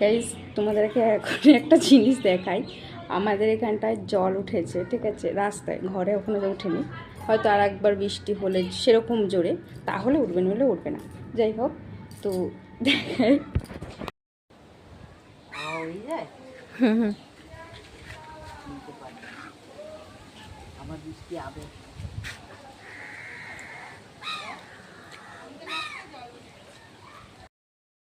Guys, তোমাদেরকে এখন একটা জিনিস দেখাই। আমাদের এখানটায় জল উঠেছে, ঠিক আছে, রাস্তায়, ঘরে ওখানে যে ওঠেনি, হয়তো আর একবার বৃষ্টি হলে সেরকম জোরে তাহলে উঠবে, নইলে উঠবে না। যাই হোক, তো দেখাই। আমার বৃষ্টি আবে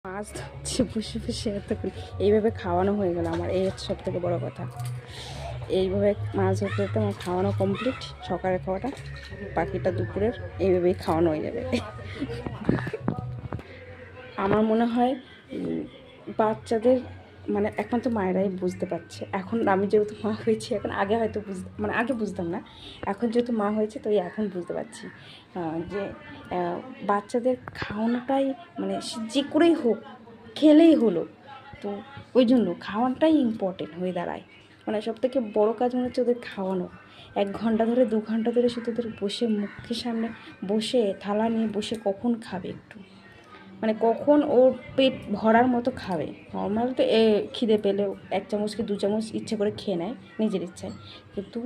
মাছ ধরছে বসে বসে এত করে, এইভাবে খাওয়ানো হয়ে গেল আমার, এই সব থেকে বড় কথা। এইভাবে মাছ ধরতে ধরতে আমার খাওয়ানো কমপ্লিট, সকালের খাওয়াটা, বাকিটা দুপুরের এইভাবেই খাওয়ানো হয়ে যাবে। আমার মনে হয় বাচ্চাদের মানে একমাত্র মায়েরাই বুঝতে পারছে। এখন আমি যেহেতু মা হয়েছি, এখন আগে হয়তো মানে আগে বুঝতাম না, এখন যেহেতু মা হয়েছে তো এখন বুঝতে পারছি যে বাচ্চাদের খাওয়ানোটাই মানে যে করেই হোক খেলেই হলো। তো ওই জন্য খাওয়ানোটাই ইম্পর্টেন্ট হয়ে দাঁড়ায়। মানে সবথেকে বড় কাজ মনে হচ্ছে ওদের খাওয়ানো। 1 ঘন্টা ধরে 2 ঘন্টা ধরে শুধু ওদের বসে মুখের সামনে বসে থালা নিয়ে বসে কখন খাবে একটু, মানে কখন ওর পেট ভরার মতো খাবে। নর্মাল তো খিদে পেলেও 1 চামচ কি 2 চামচ ইচ্ছে করে খেয়ে নেয় নিজের ইচ্ছায়, কিন্তু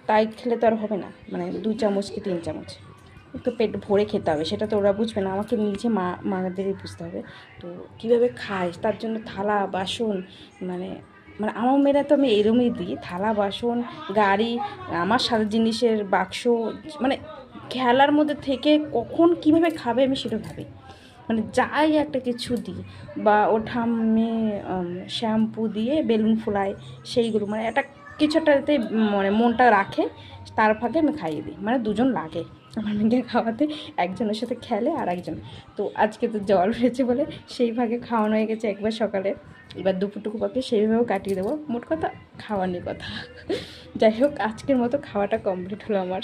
তাই খেলে তো আর হবে না, মানে 2 চামচ কি 3 চামচ তো পেট ভরে খেতে হবে। সেটা তো ওরা বুঝবে না, আমাকে নিজে মাদেরই বুঝতে হবে। তো কীভাবে খায় তার জন্য থালা বাসন, মানে মানে আমার মেয়েরা তো আমি এরমই দিই, থালা বাসন, গাড়ি, আমার সারা জিনিসের বাক্স, মানে খেলার মধ্যে থেকে কখন কীভাবে খাবে আমি সেটা ভাবি। মানে যাই একটা কিছু দিই, বা ও ঠাম্মি শ্যাম্পু দিয়ে বেলুন ফোলায়, সেইগুলো মানে একটা কিছু একটাতে মানে মনটা রাখে, তার ফাঁকে আমি খাইয়ে দিই। মানে দুজন লাগে আমার মেয়েকে খাওয়াতে, একজনের সাথে খেলে আর একজন। তো আজকে তো জল হয়েছে বলে সেই ভাগে খাওয়ানো হয়ে গেছে একবার সকালে, এবার দুপুরটুকু পাকে সেইভাবেও কাটিয়ে দেবো। মোট কথা খাওয়ানোর কথা। যাই হোক, আজকের মতো খাওয়াটা কমপ্লিট হলো আমার।